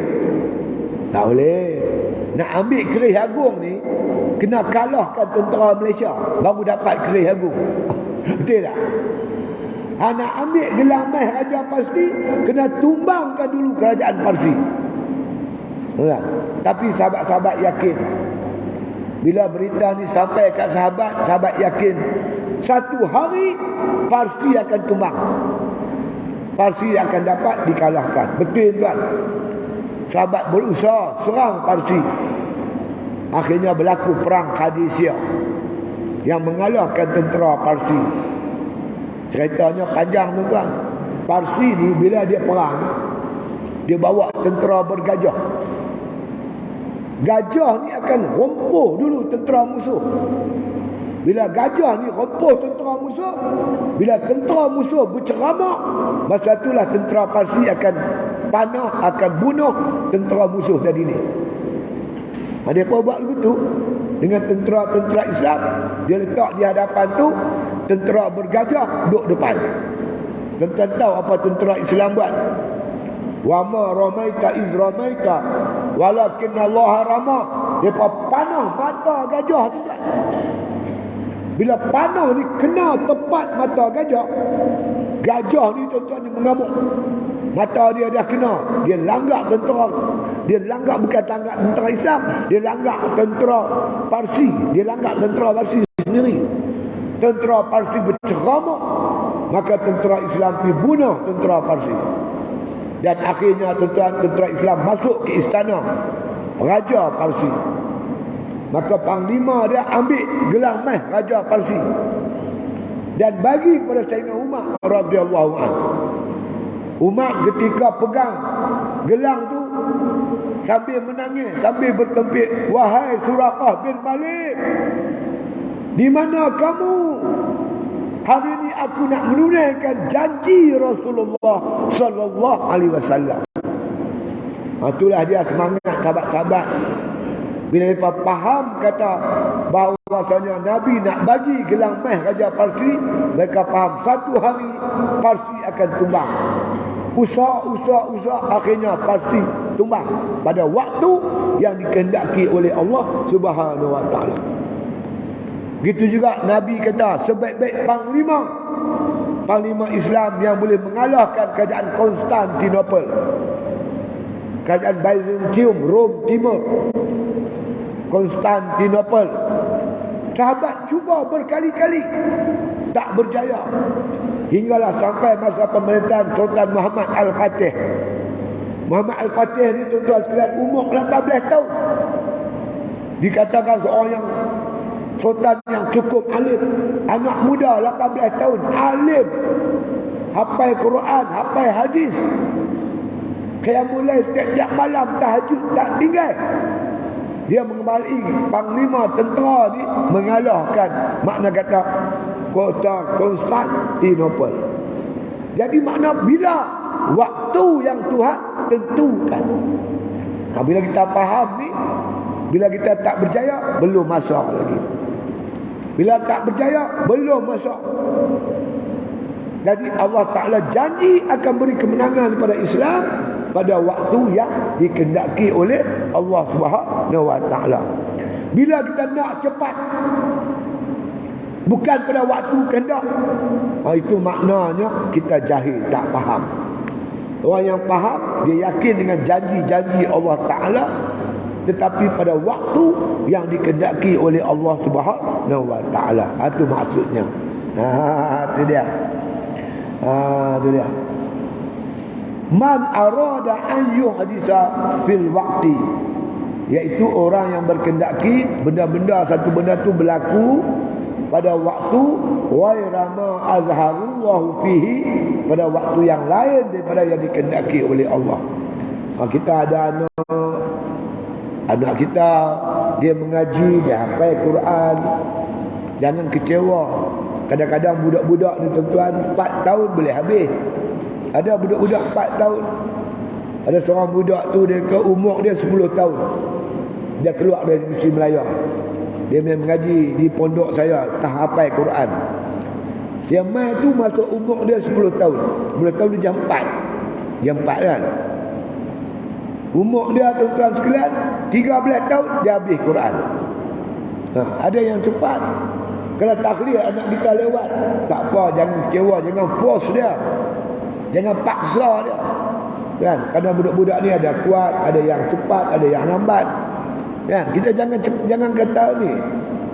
Tak boleh. Nak ambil kerih agung ni, kena kalahkan tentera Malaysia baru dapat kerih agung. Betul tak? Nak ambil gelang meh Raja Parsi, kena tumbangkan dulu kerajaan Parsi. Kan? Tapi sahabat-sahabat yakin, bila berita ni sampai kat sahabat, sahabat yakin satu hari Parsi akan tumbang. Parsi akan dapat dikalahkan. Betul tuan. Sahabat berusaha serang Parsi. Akhirnya berlaku perang Qadisiyah yang mengalahkan tentera Parsi. Ceritanya panjang tuan. Parsi ni bila dia perang, dia bawa tentera bergajah. Gajah ni akan rompoh dulu tentera musuh. Bila gajah ni rompoh tentera musuh, bila tentera musuh berceramah, masa itulah tentera Parsi akan panah, akan bunuh tentera musuh tadi ni. Dia pun buat begitu dengan tentera-tentera Islam. Dia letak di hadapan tu, tentera bergajah duduk depan. Tuan-tuan tahu apa tentera Islam buat? Wa ma ramaita iz ramaita walakin Allah rama. Dia panah mata gajah tu kan. Bila panah ni kena tepat mata gajah, gajah ni tuan-tuan ni mengamuk. Mata dia dah kena. Dia langgak tentera. Dia langgak bukan langgak tentera Islam, dia langgak tentera Parsi. Dia langgak tentera Parsi sendiri. Tentera Parsi berceramuk, maka tentera Islam pergi bunuh tentera Parsi. Dan akhirnya tuan-tuan, tentera Islam masuk ke istana Raja Parsi. Maka panglima dia ambil gelang meh Raja Parsi dan bagi kepada Sayyidina Umar radhiyallahu anhu. Umar ketika pegang gelang tu sambil menangis, sambil bertempik, wahai Suraqah bin Malik, di mana kamu? Hari ini aku nak menunaikan janji Rasulullah sallallahu alaihi wasallam. Itulah dia semangat sahabat-sahabat. Bila mereka faham kata bahawasanya Nabi nak bagi gelang meh Raja Parsi, mereka faham satu hari Parsi akan tumbang. Usaha akhirnya Parsi tumbang pada waktu yang dikehendaki oleh Allah Subhanahu wa taala. Gitu juga Nabi kata sebaik-baik panglima Islam yang boleh mengalahkan kerajaan Konstantinopel, kerajaan Byzantium, Rom Timur, Konstantinopel. Sahabat cuba berkali-kali tak berjaya, hinggalah sampai masa pemerintahan Sultan Muhammad Al-Fatih. Muhammad Al-Fatih ni tuan-tuan sekalian umur 18 tahun. Dikatakan seorang yang sultan yang cukup alim. Anak muda 18 tahun, alim, hafal Quran, hafal hadis, qiyamul lail tiap-tiap malam, tahajud tak tinggal. Dia mengembali panglima tentera ni mengalahkan, makna kata, kota Konstantinopel. Jadi makna bila waktu yang Tuhan tentukan. Bila kita faham ni, bila kita tak berjaya, belum masa lagi. Bila tak berjaya, belum masa. Jadi Allah Ta'ala janji akan beri kemenangan kepada Islam pada waktu yang dikehendaki oleh Allah Subhanahu wa taala. Bila kita nak cepat, bukan pada waktu kehendak, itu maknanya kita jahil, tak faham. Orang yang faham, dia yakin dengan janji-janji Allah Ta'ala, tetapi pada waktu yang dikehendaki oleh Allah Subhanahu wa taala. Itu maksudnya. Itu dia. Itu dia. Man arada an yuhdisa fil waqti, iaitu orang yang berkehendaki benda-benda, satu benda tu berlaku pada waktu ghaira ma azharullahu fihi, pada waktu yang lain daripada yang dikehendaki oleh Allah. Kita ada anak kita, dia mengaji, dia hafal Quran, jangan kecewa. Kadang-kadang budak-budak ni tuan-tuan 4 tahun boleh habis. Ada budak-budak 4 tahun Ada seorang budak tu, dia ke umur dia 10 tahun. Dia keluar dari Misi Melaya. Dia mengaji di pondok saya, tak hafal Quran. Dia mai tu masuk umur dia 10 tahun. 10 tahun dia jam 4. Jam 4 kan. Umur dia tuan-tuan sekalian 13 tahun dia habis Quran. Ada yang cepat. Kalau takhliah anak kita lewat, tak apa, jangan kecewa, jangan puas dia. Jangan paksa dia. Kan? Kerana budak-budak ni ada kuat, ada yang cepat, ada yang lambat. Kan? Kita jangan kata ni.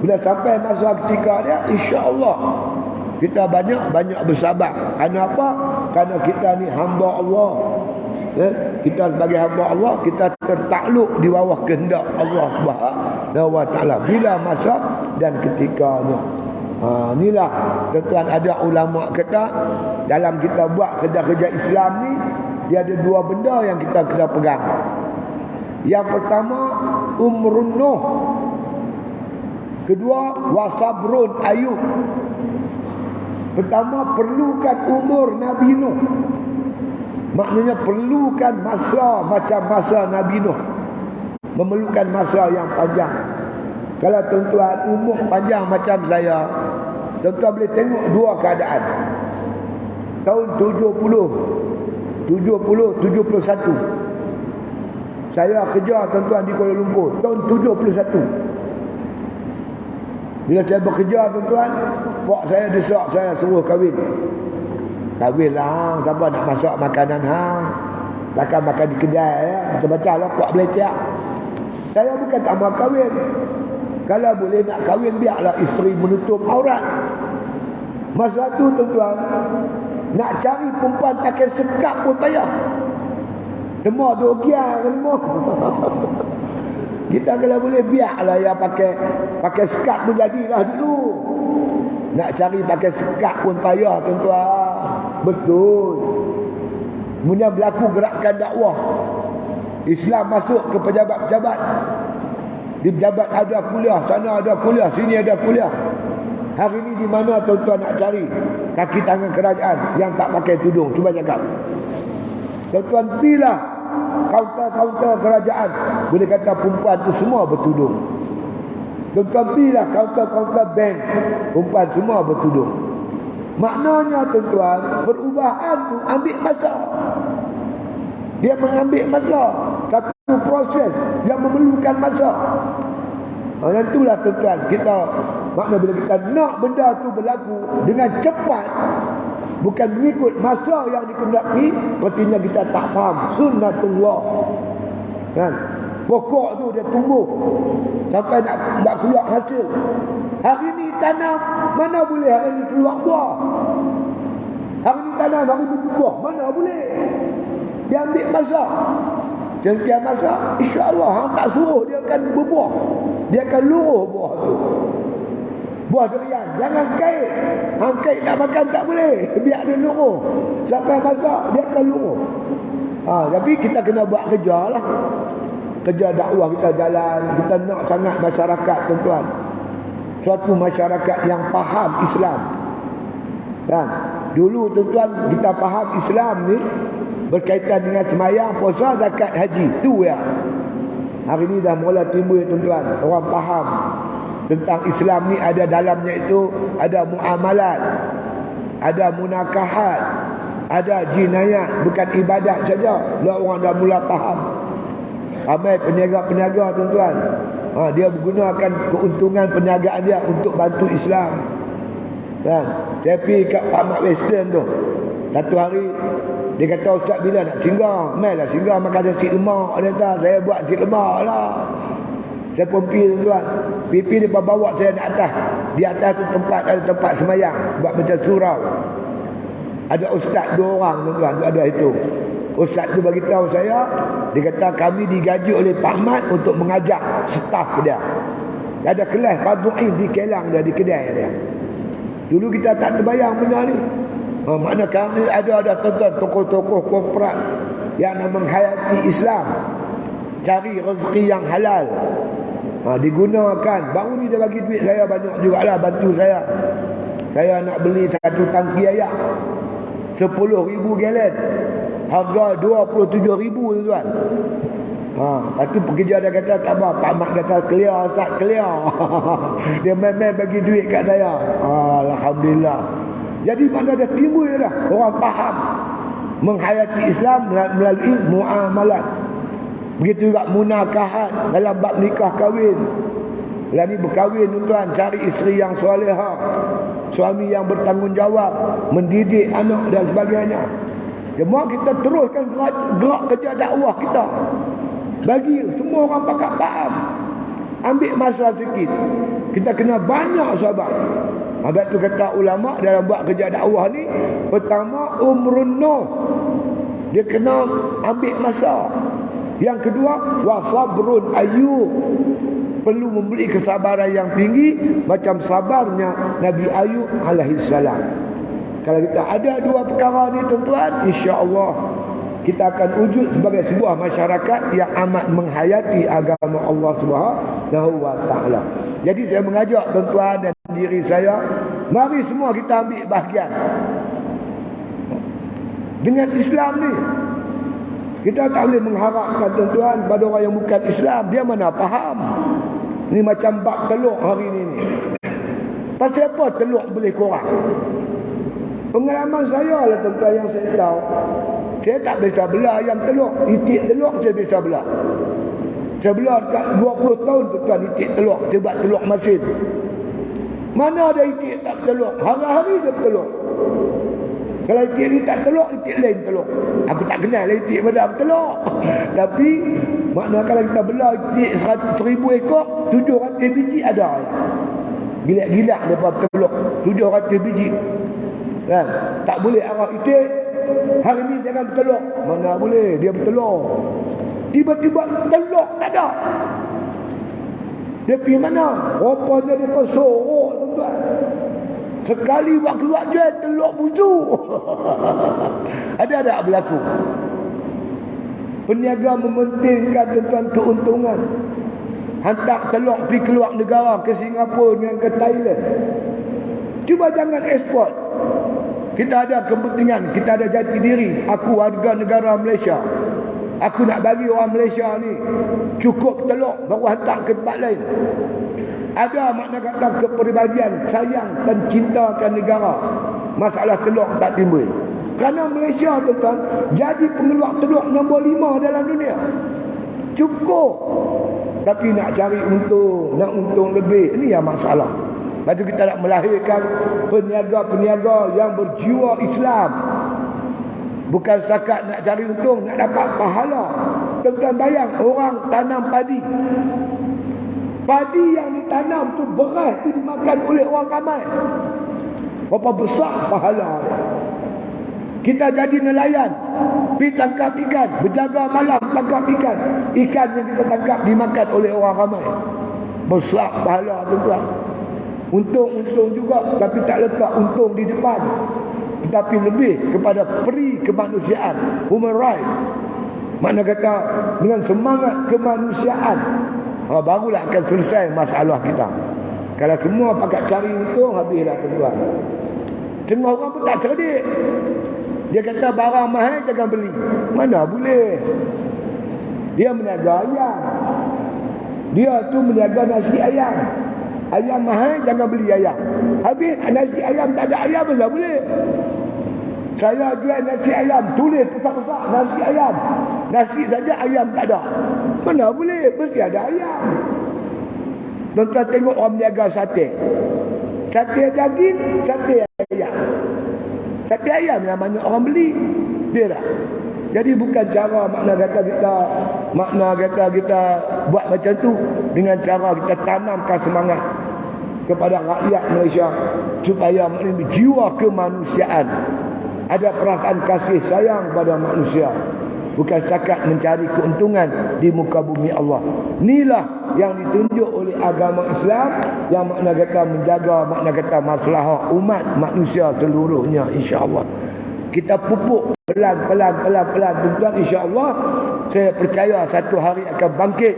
Bila sampai masa ketika dia, insya-Allah kita banyak bersabar. Kerana apa? Kerana kita ni hamba Allah. Kita sebagai hamba Allah, kita tertakluk di bawah kehendak Allah Subhanahu wa taala bila masa dan ketikanya. Inilah tuan-tuan, ada ulama kata dalam kita buat kerja-kerja Islam ni, dia ada dua benda yang kita kena pegang. Yang pertama umrun Nuh, kedua wasabrun Ayub. Pertama, perlukan umur Nabi Nuh. Maknanya perlukan masa macam masa Nabi Nuh. Memerlukan masa yang panjang. Kalau tuan-tuan umur panjang macam saya, tuan-tuan boleh tengok dua keadaan. Tahun 71 saya kerja tuan-tuan di Kuala Lumpur. Tahun 71. Bila saya bekerja tuan-tuan, pak saya desak saya suruh kahwin. Kahwin lah, siapa nak masak makanan hang? Takkan makan di kedai ya. Macam-macam lah pak boleh tiap. Saya bukan tak mahu kahwin. Kalau boleh nak kahwin, biarlah isteri menutup aurat. Masa tu tuan-tuan, nak cari perempuan pakai sekap pun payah. Demam dogiang remah. Kita kalau boleh biarlah ya pakai sekap pun jadilah dulu. Nak cari pakai sekap pun payah tuan-tuan. Betul. Kemudian berlaku gerakan dakwah. Islam masuk ke pejabat-pejabat. Di pejabat ada kuliah, sana ada kuliah, sini ada kuliah. Hari ini di mana tuan-tuan nak cari kaki tangan kerajaan yang tak pakai tudung? Cuba cakap. Tuan-tuan pilih kaunter-kaunter kerajaan, boleh kata perempuan tu semua bertudung. Tuan-tuan pilih kaunter-kaunter bank, perempuan semua bertudung. Maknanya tuan-tuan, perubahan tu ambil masa. Dia mengambil masa. Satu proses yang memerlukan masa. Yang itulah tuan-tuan, kita makna bila kita nak benda tu berlaku dengan cepat, bukan mengikut masa yang dikehendaki, artinya kita tak faham sunnatullah. Kan? Pokok tu dia tumbuh sampai nak keluar hasil. Hari ni tanam, mana boleh hari ni keluar buah. Hari ni tanam, hari ni buah, mana boleh. Dia ambil masa. Setiap masa, insya-Allah hang tak suruh dia akan berbuah. Dia akan luruh buah tu. Buah durian, jangan kait. Hang kait nak makan tak boleh. Biar dia luruh. Sampai masa dia akan luruh. Tapi kita kena buat kerja lah. Kerja dakwah kita jalan. Kita nak sangat masyarakat tuan-tuan. Suatu masyarakat yang faham Islam. Kan? Dulu tuan-tuan kita faham Islam ni berkaitan dengan semayang, puasa, zakat, haji. Tu ya. Hari ni dah mula timbul tuan-tuan. Orang faham tentang Islam ni, ada dalamnya itu ada muamalat, ada munakahat, ada jinayat, bukan ibadat saja. Lah orang dah mula faham. Ramai peniaga-peniaga tuan-tuan, dia menggunakan keuntungan perniagaan dia untuk bantu Islam. Kan? Saya pergi kat Pak Mat Western tu. Satu hari dia kata, ustaz bila nak singgah? Mai lah singgah, makan nasi lemak. Dia kata, saya buat nasi lemak lah. Saya pun pergi tuan-tuan. Pipi dia bawa saya naik atas. Di atas tu ada tempat semayang, buat macam surau. Ada ustaz 2 orang tuan-tuan, ada itu. Ustaz tu bagi tahu saya, dia kata kami digaji oleh Pak Mat untuk mengajar staf dia. Ada kelas Fadhu'in di Kelang dia, di kedai dia. Dulu kita tak terbayang benda ni. Makna kami ada tuan-tuan tokoh-tokoh korporat yang nak menghayati Islam, cari rezeki yang halal. Digunakan. Baru ni dia bagi duit saya banyak jugalah, bantu saya. Saya nak beli satu tangki air 10,000 galen. harga 27,000 tuan. Lepas tu pekerja dia kata tak apa, Pak Mat kata clear Ustaz, clear. Dia main-main bagi duit kat saya. Alhamdulillah. Jadi mana dah timbul dah orang faham menghayati Islam melalui muamalat. Begitu juga munakahat dalam bab nikah kahwin. Lah ni berkahwin tuan, cari isteri yang solehah, suami yang bertanggungjawab, mendidik anak dan sebagainya. Cuma kita teruskan gerak kerja dakwah kita. Bagi semua orang pakat faham. Ambil masa sikit. Kita kena banyak sabar. Habis tu kata ulama dalam buat kerja dakwah ni, pertama umrun nuh. Dia kena ambil masa. Yang kedua wasabrun ayyub. Perlu memberi kesabaran yang tinggi macam sabarnya Nabi Ayub alaihi salam. Kalau kita ada dua perkara ni tuan-tuan, insya-Allah kita akan wujud sebagai sebuah masyarakat yang amat menghayati agama Allah Subhanahu wa taala. Jadi saya mengajak tuan-tuan dan diri saya, mari semua kita ambil bahagian dengan Islam ni. Kita tak boleh mengharapkan tuan-tuan pada orang yang bukan Islam, dia mana faham. Ni macam bab telur hari ni. Pasal apa telur boleh kurang? Pengalaman saya lah tuan-tuan yang saya tahu. Saya tak biasa belah ayam telur. Itik telur saya biasa belah. Saya belah dekat 20 tahun tuan-tuan itik telur. Saya buat telur masin. Mana ada itik tak telur? Hari-hari dia telur. Kalau itik ni tak telur, itik lain telur. Aku tak kenal lah itik mana telur. Tapi makna kalau kita belah itik 100,000 ekor, 700 biji ada. Gilak-gilak daripada telur 700 biji. Kan? Tak boleh arah itik hari ni jangan bertelur. Mana boleh, dia bertelur. Tiba-tiba telur tak ada. Dia pergi mana? Rupanya dia pun sorok tuan-tuan. Sekali buat keluar jual telur busuk. Ada tak berlaku? Peniaga mementingkan tuan-tuan keuntungan. Hantar telur pergi keluar negara, ke Singapura dengan ke Thailand. Cuba jangan ekspor. Kita ada kepentingan, kita ada jati diri. Aku warga negara Malaysia. Aku nak bagi orang Malaysia ni cukup telur baru hantar ke tempat lain. Ada makna kata kepribadian, sayang dan cintakan negara. Masalah telur tak timbul. Kerana Malaysia tuan-tuan jadi pengeluar telur nombor 5 dalam dunia. Cukup. Tapi nak cari untung, nak untung lebih, ini yang masalah. Lepas tu kita nak melahirkan peniaga-peniaga yang berjiwa Islam. Bukan setakat nak cari untung, nak dapat pahala. Tuan-tuan bayang orang tanam padi. Padi yang ditanam tu, beras tu dimakan oleh orang ramai. Berapa besar pahala dia. Kita jadi nelayan, pergi tangkap ikan, berjaga malam tangkap ikan. Ikan yang kita tangkap dimakan oleh orang ramai. Besar pahala tuan-tuan. Untung-untung juga, tapi tak letak untung di depan, tetapi lebih kepada peri kemanusiaan, human right. Makna kata dengan semangat kemanusiaan, barulah akan selesai masalah kita. Kalau semua pakat cari untung, habislah tuan-tuan. Tengah orang pun tak cerdik. Dia kata barang mahal jangan beli. Mana boleh. Dia meniaga ayam. Dia tu meniaga nasi ayam. Ayam mahal jangan beli ayam. Habis nasi ayam tak ada ayam mana boleh. Saya jual nasi ayam, tulis besar-besar nasi ayam. Nasi saja ayam tak ada. Mana boleh, mesti ada ayam. Tuan-tuan tengok orang meniaga sate. Sate daging, sate ayam. Sate ayam yang banyak orang beli. Dia tak? Jadi bukan cara makna kata kita buat macam tu, dengan cara kita tanamkan semangat kepada rakyat Malaysia supaya memiliki jiwa kemanusiaan, ada perasaan kasih sayang pada manusia, bukan setakat mencari keuntungan di muka bumi Allah. Inilah yang ditunjuk oleh agama Islam, yang makna kata menjaga makna kata maslahah umat manusia seluruhnya, insya-Allah. Kita pupuk pelan-pelan tuan-tuan, insya-Allah. Saya percaya satu hari akan bangkit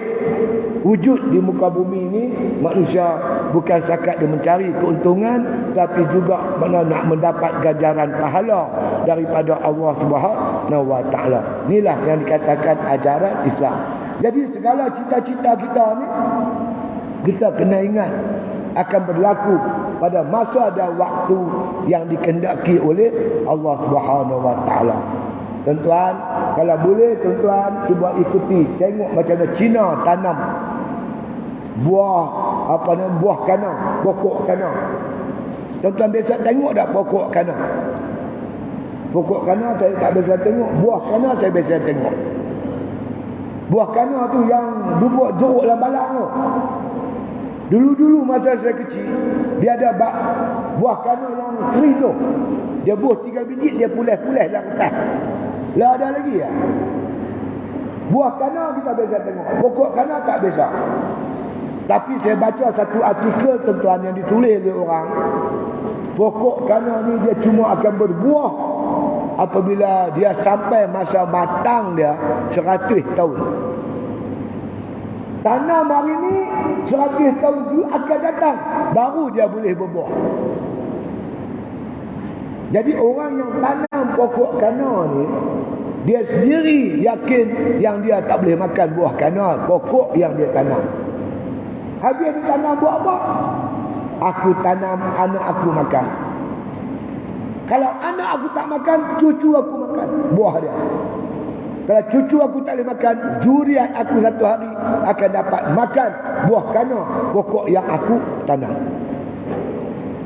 wujud di muka bumi ini manusia, bukan setakat dia mencari keuntungan, tapi juga mana nak mendapat ganjaran pahala daripada Allah Subhanahu wa taala. Inilah yang dikatakan ajaran Islam. Jadi segala cita-cita kita ni kita kena ingat akan berlaku pada masa dan waktu yang dikehendaki oleh Allah Subhanahu wa taala. Tuan-tuan, kalau boleh tuan-tuan cuba ikuti, tengok macam mana Cina tanam buah buah kana, pokok kana. Tuan-tuan biasa tengok tak pokok kana? Pokok kana saya tak biasa tengok, buah kana saya biasa tengok. Buah kana tu yang duduk jeruk dalam balang tu. Dulu-dulu masa saya kecil, dia ada buah kana yang kering tu. Dia buah 3 biji, dia pulih-pulih dalam kertas. Lah ada lagi ya? Buah kana kita biasa tengok, pokok kana tak biasa. Tapi saya baca satu artikel tuan-tuan yang ditulis oleh orang, pokok kana ni dia cuma akan berbuah apabila dia sampai masa matang dia 100 tahun. Tanam hari ni 100 tahun akan datang baru dia boleh berbuah. Jadi orang yang tanam pokok kana ni, dia sendiri yakin yang dia tak boleh makan buah kana, pokok yang dia tanam. Habis dia tanam buat apa? Aku tanam, anak aku makan. Kalau anak aku tak makan, cucu aku makan buah dia. Kalau cucu aku tak boleh makan, zuriat aku satu hari akan dapat makan buah kana, pokok yang aku tanam.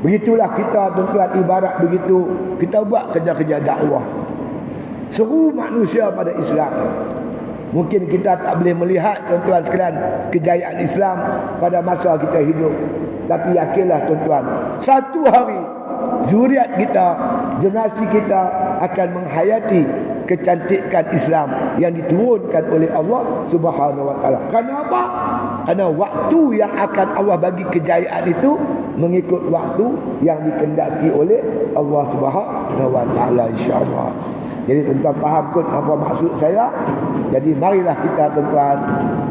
Begitulah kita tuan-tuan, ibarat begitu kita buat kerja-kerja dakwah, seru manusia pada Islam. Mungkin kita tak boleh melihat tuan-tuan sekalian kejayaan Islam pada masa kita hidup, tapi yakinlah tuan-tuan, satu hari zuriat kita, generasi kita akan menghayati kecantikan Islam yang diturunkan oleh Allah Subhanahu wa taala. Kenapa? Kerana waktu yang akan Allah bagi kejayaan itu mengikut waktu yang dikehendaki oleh Allah Subhanahu wa taala, insya-Allah. Jadi tuan-tuan faham kot apa maksud saya. Jadi marilah kita tuan-tuan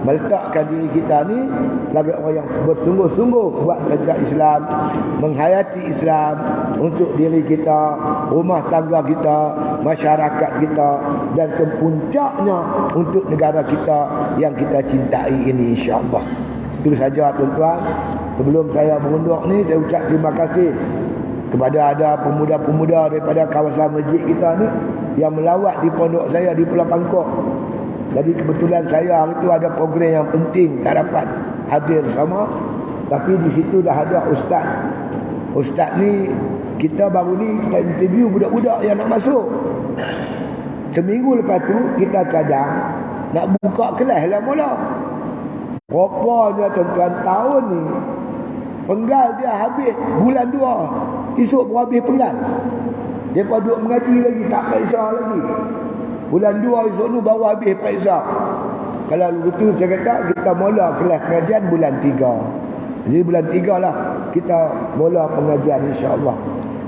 meletakkan diri kita ni sebagai orang yang bersungguh-sungguh buat kerja Islam, menghayati Islam untuk diri kita, rumah tangga kita, masyarakat kita, dan kepuncaknya untuk negara kita yang kita cintai ini, insya-Allah. Itu saja tuan-tuan. Sebelum saya berundur ni, saya ucap terima kasih kepada ada pemuda-pemuda daripada kawasan masjid kita ni yang melawat di pondok saya di Pulau Pangkok. Jadi kebetulan saya hari tu ada program yang penting, tak dapat hadir sama. Tapi di situ dah ada ustaz. Ustaz ni kita baru ni kita interview budak-budak yang nak masuk. Seminggu lepas tu kita cadang nak buka kelas lah mula. Rupanya tuan-tuan tahun ni penggal dia habis bulan 2. Esok baru habis penggal. Depa duduk mengaji lagi, tak periksa lagi. Bulan 2 esok ni baru habis periksa. Kalau begitu saya kata kita mula kelas pengajian bulan 3. Jadi bulan 3 lah kita mula pengajian, insya-Allah.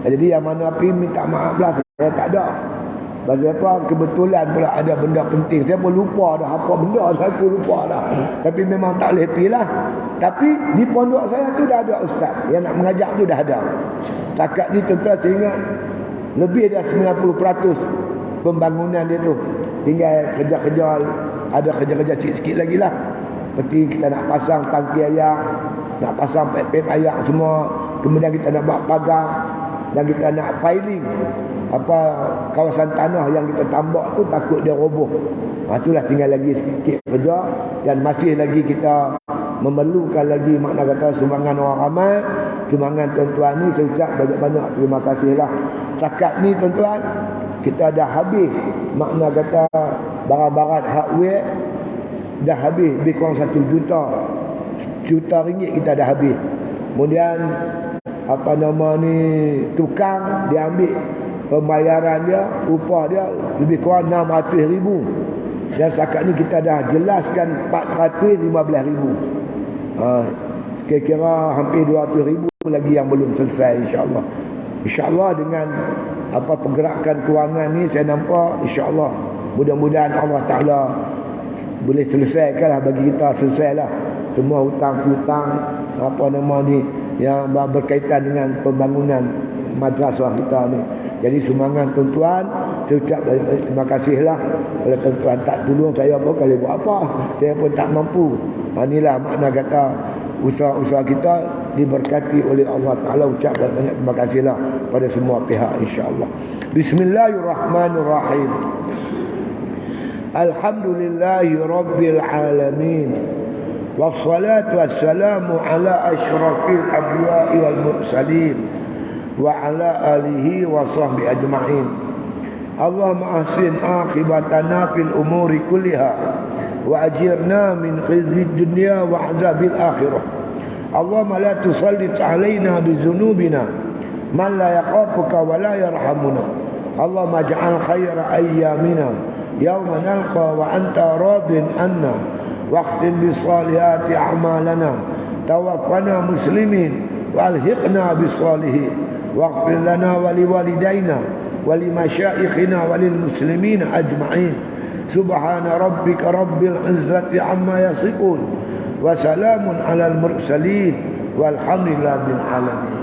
Jadi yang mana pergi minta maaf lah, saya tak ada. Pasal apa? Kebetulan pula ada benda penting. Saya pun lupa dah apa benda, saya pun lupa dah. Tapi memang tak boleh pergi lah. Tapi di pondok saya tu dah ada ustaz yang nak mengajar tu dah ada. Cakap ni tuan-tuan saya ingat lebih dah 90% pembangunan dia tu. Tinggal kerja-kerja, ada kerja-kerja sikit-sikit lagi lah. Seperti kita nak pasang tangki air, nak pasang pep-pep air semua. Kemudian kita nak buat pagar, dan kita nak filing kawasan tanah yang kita tambak tu takut dia roboh. Itulah tinggal lagi sikit kerja, dan masih lagi kita memerlukan lagi makna kata sumbangan orang ramai, sumbangan tuan-tuan ni. Saya ucap banyak-banyak terima kasih lah. Cakap ni tuan-tuan, kita dah habis makna kata barang-barang hardware dah habis, lebih kurang 1 juta ringgit kita dah habis. Kemudian tukang dia ambil pembayaran dia, upah dia lebih kurang 600,000. Dan setakat ni kita dah jelaskan 415,000. Kira-kira hampir 200,000 lagi yang belum selesai, insya-Allah. InsyaAllah dengan pergerakan kewangan ni saya nampak, insyaAllah mudah-mudahan Allah Ta'ala boleh selesaikanlah bagi kita, selesailah semua hutang-hutang yang berkaitan dengan pembangunan madrasah kita ni. Jadi sumbangan tuan-tuan, saya ucap balik-balik terima kasihlah. Kalau tuan-tuan tak tolong saya pun kali buat apa, saya pun tak mampu. Inilah makna kata usaha-usaha kita diberkati oleh Allah Ta'ala. Ucap banyak terima kasihlah pada semua pihak, insya-Allah. Bismillahirrahmanirrahim. Alhamdulillahi Rabbil Alamin. Wassalatu wassalamu ala ashrafil anbiya'i wal mursalin wa ala alihi wa sahbihi ajma'in. Allahumma ahsin akhibatana fil umuri kulliha wa ajirna min khizyi dunya wa azabil akhirah. Allahumma la tusallit alaina bi dhunubina man la yakhafuka wa la yarhamuna. Allahumma ij'al khayra ayyamina yawma nalqa wa anta radin anna waqtin bi salihati a'malana tawaffana muslimin wa alhiqna bis salihin waghfir lana wa liwalidayna wa limasyayikhina wa lil muslimin ajma'in. Subhana rabbika rabbil izzati amma yasifun wa salamun alal mursalin walhamdulillahi bil alamin.